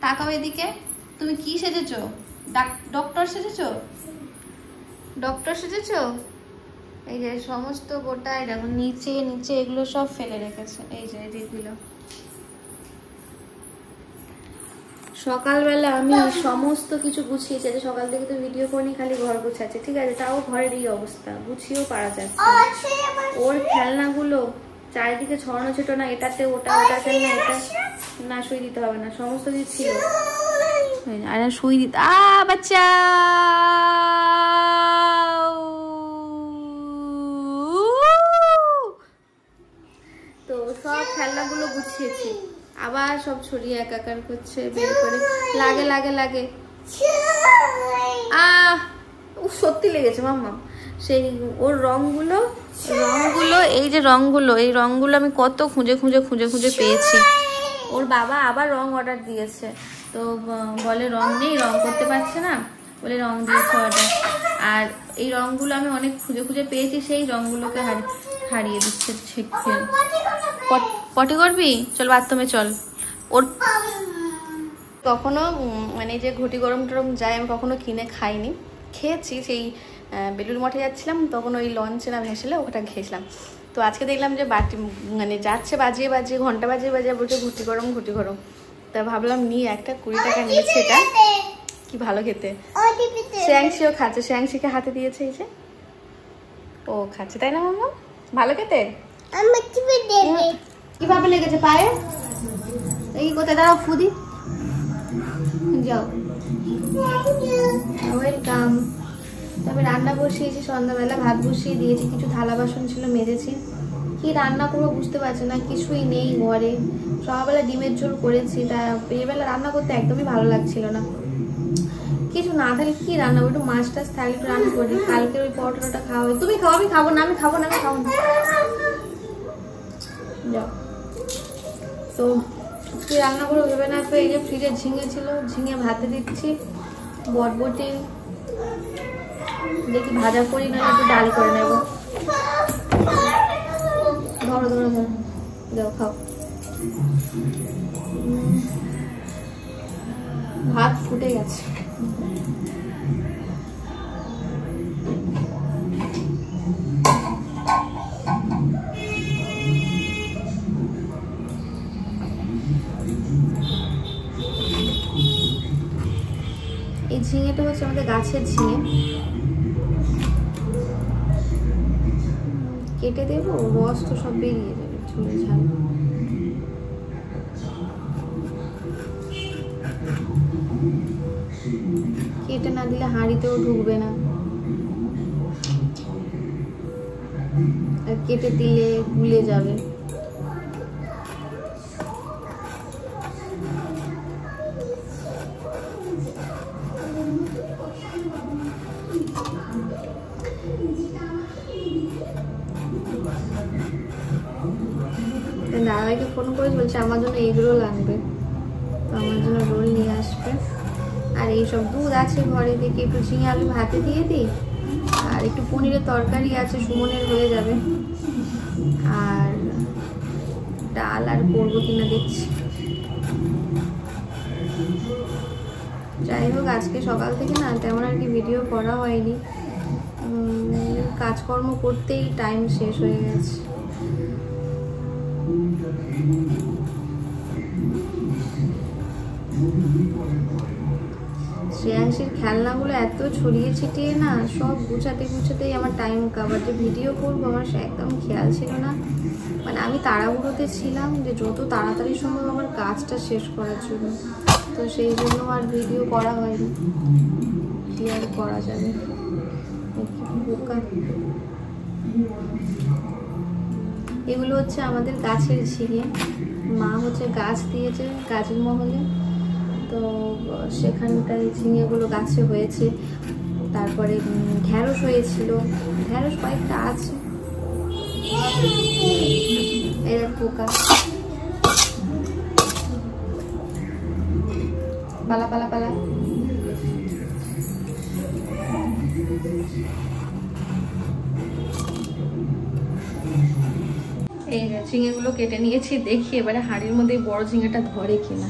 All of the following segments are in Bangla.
তাকাও এদিকে। তুমি কি সেজেছো? ডক্টর সেজেছো? ডক্টর সেজেছো? এই যে সমস্ত গোটা দেখো নিচে নিচে এগুলো সব ফেলে রেখেছে। এই যে এদিকগুলো সকালবেলা আমি সমস্ত কিছু গুছিয়েছি। সকাল থেকে তো ভিডিও করিনি, খালি ঘর গোছাচ্ছে, ঠিক আছে? তাও ঘরের এই অবস্থা, গুছিয়েও পারা যাচ্ছে। ওর খেলনাগুলো চারিদিকে ছড়ানো ছোট না, এটাতে ওটা, ওটাতে না এটা না, সুই দিতে হবে না, সমস্ত কিছু ছিল। আর সুই দিতে বাচ্চা তো সব খেলনাগুলো গুছিয়েছি, আবার সব ছড়িয়ে একাকার করছে, বের করে লাগে লাগে লাগে। সত্যি লেগেছে মাম্মা। সেই ওর রংগুলো এই যে রংগুলো, এই রংগুলো আমি কত খুঁজে খুঁজে খুঁজে খুঁজে পেয়েছি। ওর বাবা আবার রং অর্ডার দিয়েছে, তো বলে রং নেই, রং করতে পারছে না বলে রং দিয়েছে অর্ডার। আর এই রংগুলো আমি অনেক খুঁজে খুঁজে পেয়েছি, সেই রংগুলোকে হারিয়ে দিচ্ছে। পটি করবি? চল বাথরুমে চল। ওর কখনো মানে যে ঘটি গরম টরম যায় আমি কখনো কিনে খাইনি, খেয়েছি সেই বেলুড় মঠে যাচ্ছিলাম তখন ওই লঞ্চে না ভেসেলে ওটা খেয়েছিলাম। তো আজকে দেখলাম যে বাটি মানে যাচ্ছে বাজিয়ে বাজিয়ে, ঘন্টা বাজিয়ে বাজিয়ে বলছে ঘটি গরম ঘটি গরম। তা ভাবলাম নিয়ে একটা 20 টাকা নিয়েছে, এটা কি ভালো খেতে। শ্যাংশিও খাচ্ছে, শ্যাংশিকে হাতে দিয়েছে, এই যে ও খাচ্ছে, তাই না মাম্মা? ভালো খেতে। কিভাবে লেগেছে পায়ে? এই কোথায় দাঁড়াও, ফুদি যাও। ওয়েলকাম। তবে রান্না বসিয়েছি সন্ধ্যাবেলা, ভাত বসিয়ে দিয়েছি, কিছু থালা বাসন ছিল মেজেছি। কি রান্না করবো বুঝতে পারছি না, কিছুই নেই ঘরে। সকালবেলা ডিমের ঝোল করেছি, তা বেলা রান্না করতে একদমই ভালো লাগছিল না। কিছু না থাকলে কি রান্না করবো, একটু মাছ টাছ থাকলে একটু রান্না করি। কালকে ওই পরোটাটা খাওয়া, তুমি খাও, আমি খাবো না, আমি খাবো না, আমি খাবো না, যাও। তো কি রান্না করে ভেবে না পেয়ে এই যে ফ্রিজে ঝিঙে ছিল, ঝিঙে ভাতে দিচ্ছি। বটবটি দেখি ভাজা করি, না একটু ডাল করে নেবো। ধরো ধরো ধরো, যাও খাও। ভাত ফুটে গেছে। এই ঝিঙেটা হচ্ছে আমাদের গাছের ঝিঙে, কেটে দেবো, রস তো সব বেরিয়ে যাবে, ঝুলে ঝাল। কেটে না দিলে হাঁড়িতেও ঢুকবে না, আর কেটে দিলে গুলে যাবে। দাদাকে ফোন করে বলছে আমার জন্য এগ রোল আনবে, তো আমার জন্য রোল নিয়ে আসবে। আর এইসব দুধ আছে ঘরে, থেকে একটু ঝিঙে আলু ভাতে দিয়ে দিই, আর একটু পনিরের তরকারি আছে, সুমনের হয়ে যাবে। আর ডাল আর করবো কিনা দেখছি। যাই হোক, আজকে সকাল থেকে না তেমন আর কি ভিডিও করা হয়নি, কাজকর্ম করতেই টাইম শেষ হয়ে গেছে। শ্রেয়াংশীর খেলনাগুলো এত ছড়িয়ে ছিটিয়ে না, সব গুছাতে গুছাতেই আমার টাইম কাভার। যে ভিডিও করবো আমার একদম খেয়াল ছিল না, মানে আমি তাড়াহুড়োতে ছিলাম যে যত তাড়াতাড়ি সম্ভব আমার কাজটা শেষ করার জন্য, তো সেই জন্য আর ভিডিও করা হয়নি। কি আর করা যাবে, এগুলো হচ্ছে আমাদের গাছের ঝিঙে, মা হচ্ছে গাছ দিয়েছে গাছের মহলে, তো সেখানটায় ঝিঙেগুলো গাছে হয়েছে। তারপরে ঢ্যাঁড়স হয়েছিল, ঢ্যাঁড়স কয়েকটা আছে। এর পোকা পালা পালা পালা। এই ঝিঙেগুলো কেটে নিয়েছি, দেখি এবারে হাঁড়ির মধ্যে বড় ঝিঙেটা ধরে কিনা।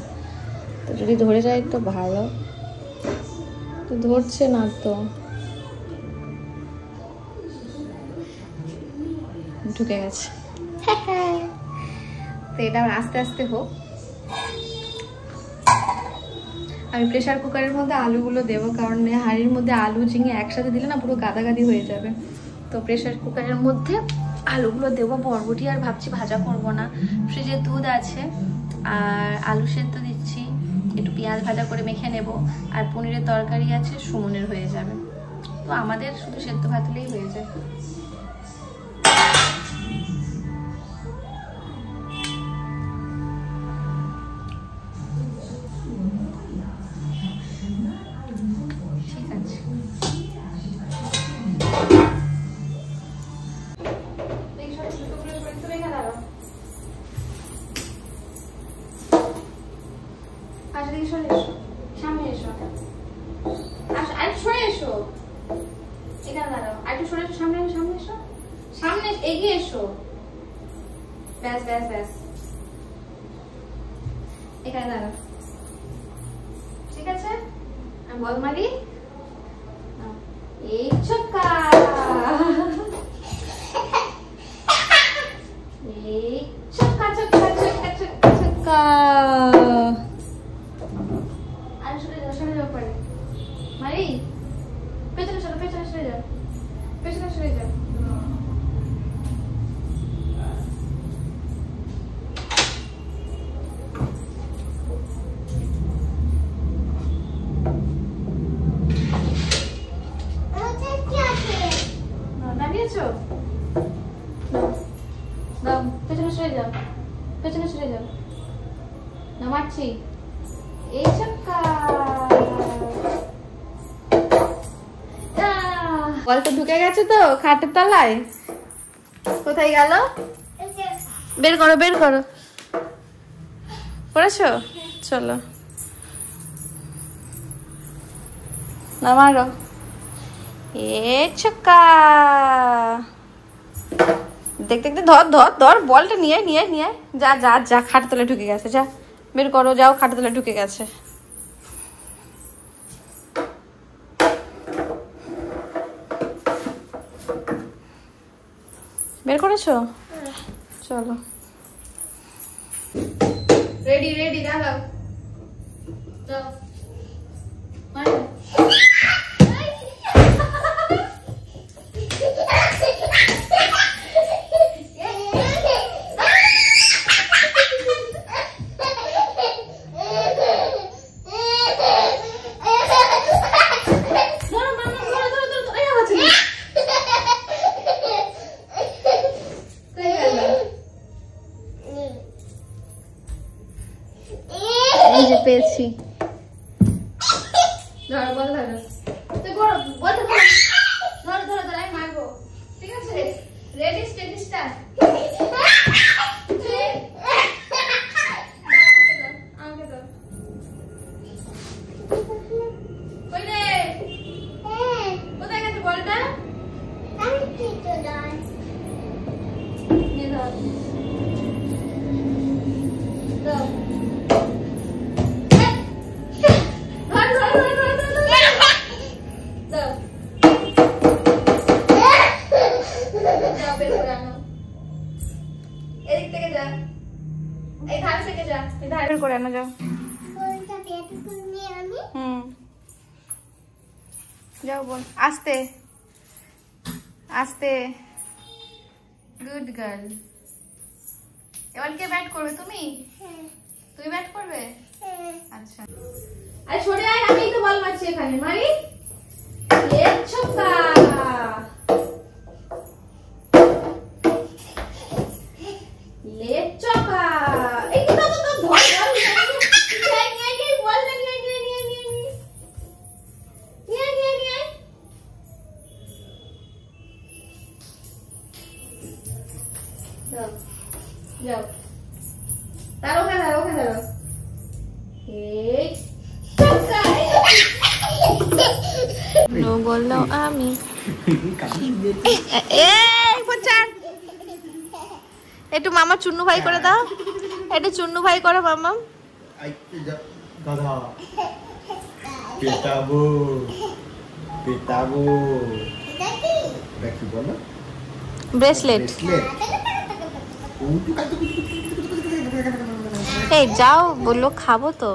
তো তো যদি ধরে যায় তো ভালো, তো ধরছে না তো। ঢুকে গেছে। তো এটা আস্তে আস্তে হোক। আমি প্রেসার কুকারের মধ্যে আলুগুলো দেবো, কারণ হাঁড়ির মধ্যে আলু ঝিঙে একসাথে দিলে না পুরো গাদাগাদি হয়ে যাবে। তো প্রেসার কুকারের মধ্যে আলুগুলো দেবো। বরবটি আর ভাবছি ভাজা করব না, ফ্রিজে দুধ আছে আর আলু সেদ্ধ দিচ্ছি, একটু পেঁয়াজ ভাজা করে মেখে নেব। আর পনিরের তরকারি আছে, সুমনের হয়ে যাবে। তো আমাদের শুধু সেদ্ধ ভাত হলেই হয়ে যায়। সামনে এসো, আর সরে এসো, এখানে দাঁড়াও, আর একটু সরে এসো, সামনে সামনে এসো, সামনে এগিয়ে এসো, ব্যাস ব্যাস ব্যাস, এখানে দাঁড়াও, ঠিক আছে? আমি বল মারি, এই ছক্কা, এই ছক্কা ছক্কা ছক্কা ছক্কা ছক্কা। মারি, পেছনে সরে, পেছনে সরে যাও, পেছনে সরে যাও। দাঁড়িয়েছো? দাও, পেছনে সরে যাও, পেছনে সরে যাও। না মারছি, এই ছক্কা। বল তো ঢুকে গেছে তো খাটের তলায়। কোথায় গেল? বের করো, বের করো। করেছো? চলো না মারো, এ ছক্কা। দেখতে দেখতে ধর ধর ধর, বলটা নিয়ে নিয়ে নিয়ে যা যা যা, খাটের তলায় ঢুকে গেছে, যা বের করো, যাও, খাটের তলায় ঢুকে গেছে। বের করেছো? চলো, রেডি রেডি, দাঁড়াও, যাও। পেয়েছি, ধরো বল, ধরো তো, বল ধরো ধরো ধরো, আমি মারবো, ঠিক আছে? Ready, steady, start. আমাকে দাও, কই রে? কোথায় গেছে বলটা? নিয়ে ধর, দাও। করে আনো, যাও। যাও বল, আস্তে আস্তে, গুড গার্ল। এবার কে ব্যাট করবে? তুমি? তুমি ব্যাট করবে? আচ্ছা, আরে সরে আয়, আমি তো বল মারছি এখানে, মারি, এ ছক্কা। লে ছক্কা, এই তো তো ধর ধর, নিয়ে বল, নিয়ে নিয়ে নিয়ে নিয়ে নিয়ে নিয়ে নিয়ে, যাও যাও, দাঁড়াও, ওখানে দাঁড়াও, ওখানে দাঁড়াও, এই ছক্কা। নো বললো আমি, একটু মামা চুন্নু ভাই করে দাও, একটু চুন্নু ভাই করো মামা। গাধা পেটাবো পেটাবো এটা কি বলো ব্রেসলেট। ব্রেসলেট এই যাও, বললো খাবো তো।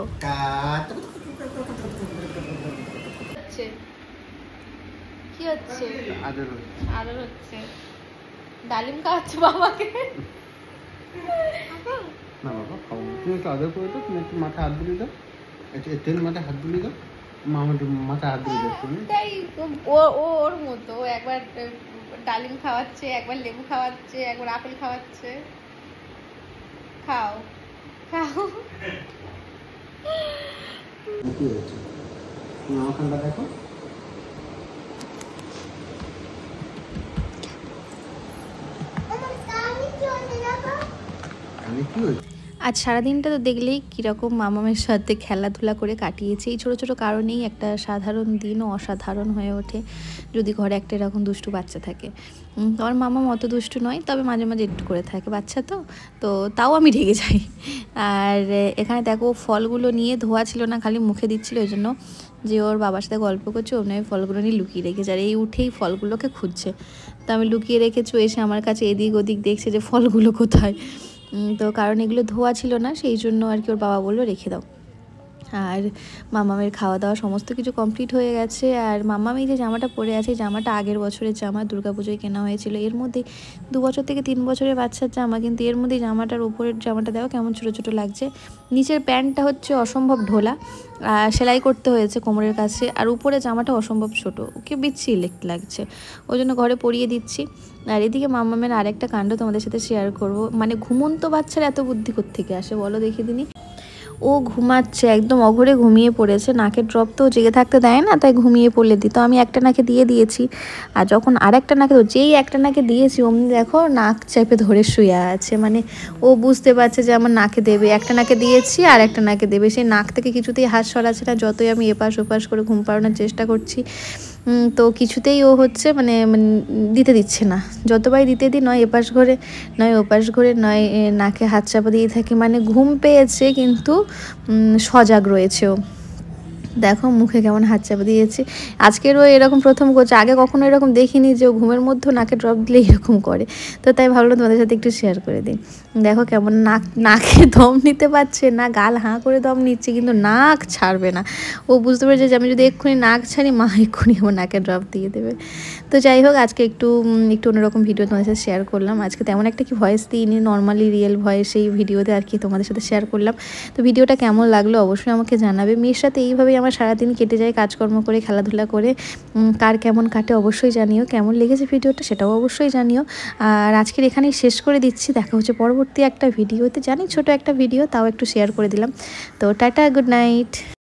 কি হচ্ছে? আদর হচ্ছে। ডালিম খাওয়াচ্ছে বাবাকে। না বাবা খাও, তুমি একটু আদর করে দাও, তুমি একটু মাথায় হাত বুলিয়ে দাও, তেল মাথায় হাত বুলিয়ে দাও, মা আমার মাথায় হাত বুলিয়ে দাও তুমি। তাই ওর মতো একবার ডালিম খাওয়াচ্ছে, একবার লেবু খাওয়াচ্ছে, একবার আপেল খাওয়াচ্ছে। খাও খাও। কি হয়েছে তুমি আমাখানটা দেখো। আমি কি হয়েছে? আজ সারাদিনটা তো দেখলেই কীরকম মামামের সাথে খেলাধুলা করে কাটিয়েছে। এই ছোটো ছোটো কারণেই একটা সাধারণ দিনও অসাধারণ হয়ে ওঠে যদি ঘরে একটা এরকম দুষ্টু বাচ্চা থাকে। আমার মামা অত দুষ্টু নয়, তবে মাঝে মাঝে একটু করে থাকে, বাচ্চা তো তাও আমি রেগে যাই। আর এখানে দেখো ফলগুলো নিয়ে ধোয়া ছিল না, খালি মুখে দিচ্ছিল, ওই জন্য যে ওর বাবার সাথে গল্প করছে ওমনি ফলগুলো নিয়ে লুকিয়ে রেখেছে। আর এই উঠেই ফলগুলোকে খুঁজছে, তো আমি লুকিয়ে রেখেছি, এসে আমার কাছে এদিক ওদিক দেখছে যে ফলগুলো কোথায়। তো কারণ এগুলো ধোয়া ছিল না, সেই জন্য আর কি ওর বাবা বললো রেখে দাও। আর মামামের খাওয়া দাওয়া সমস্ত কিছু কমপ্লিট হয়ে গেছে। আর মামামি যে জামাটা পরে আছে, জামাটা আগের বছরের জামা, দুর্গাপুজোয় কেনা হয়েছিল। এর মধ্যে 2 বছর থেকে 3 বছরের বাচ্চার জামা, কিন্তু এর মধ্যে জামাটার উপরের জামাটা দেখো কেমন ছোটো ছোটো লাগছে। নিচের প্যান্টটা হচ্ছে অসম্ভব ঢোলা, সেলাই করতে হয়েছে কোমরের কাছে, আর উপরে জামাটা অসম্ভব ছোট, ওকে বিচ্ছিরি লাগছে, ওই জন্য ঘরে পরিয়ে দিচ্ছি। আর এদিকে মামামের আরেকটা কাণ্ড তোমাদের সাথে শেয়ার করব। মানে ঘুমন্ত বাচ্চার এত বুদ্ধি কোত্থেকে আসে বলো দেখি দিনি। ও ঘুমাচ্ছে, একদম অঘরে ঘুমিয়ে পড়েছে, নাকের ড্রপ তো জেগে থাকতে দেয় না, তাই ঘুমিয়ে পড়লে দিই। তো আমি একটা নাকে দিয়ে দিয়েছি, আর যখন আরেকটা নাকে, যেই একটা নাকে দিয়েছি অমনি দেখো নাক চেপে ধরে শুয়ে আছে। মানে ও বুঝতে পারছে যে আমার নাকে দেবে, একটা নাকে দিয়েছি আর একটা নাকে দেবে, সেই নাক থেকে কিছুতেই হাত সরাচ্ছে না। যতই আমি এপাশ ওপাশ করে ঘুম পাড়ানোর চেষ্টা করছি, তো কিছুতেই ও হচ্ছে মানে দিতে দিচ্ছে না। যতবারই দিতে দিই, নয় এপাশ ঘরে নয় ওপাশ ঘরে, নয় নাকে হাত চাপা দিয়ে থাকে। মানে ঘুম পেয়েছে কিন্তু সজাগ রয়েছে ও। দেখো মুখে কেমন হাত চাপা দিয়েছে। আজকেরও এরকম প্রথম করছে, আগে কখনো এরকম দেখিনি যে ও ঘুমের মধ্যেও নাকে ড্রপ দিলে এরকম করে। তো তাই ভাবলাম তোমাদের সাথে একটু শেয়ার করে দিই। দেখো কেমন নাকে দম নিতে পারছে না, গাল হাঁ করে দম নিচ্ছে, কিন্তু নাক ছাড়বে না। ও বুঝতে পেরেছে যে আমি যদি এক্ষুনি নাক ছাড়ি, মা এক্ষুনি আমার নাকে ড্রপ দিয়ে দেবে। তো যাই হোক, আজকে একটু অন্যরকম ভিডিও তোমাদের সাথে শেয়ার করলাম। আজকে তেমন একটা কি ভয়েস দিইনি, নর্মালি রিয়েল ভয়েস এই ভিডিওতে আর কি তোমাদের সাথে শেয়ার করলাম। তো ভিডিওটা কেমন লাগলো অবশ্যই আমাকে জানাবে। মেয়ের সাথে এইভাবেই আমার সারাদিন কেটে যায়, কাজকর্ম করে খেলাধুলা করে। কার কেমন কাটে অবশ্যই জানিও, কেমন লেগেছে ভিডিওটা সেটাও অবশ্যই জানিও। আর আজকের এখানেই শেষ করে দিচ্ছি, দেখা হচ্ছে পরবর্তী একটা ভিডিওতে। জানি ছোট একটা ভিডিও, তাও একটু শেয়ার করে দিলাম। তো টাটা, গুড নাইট।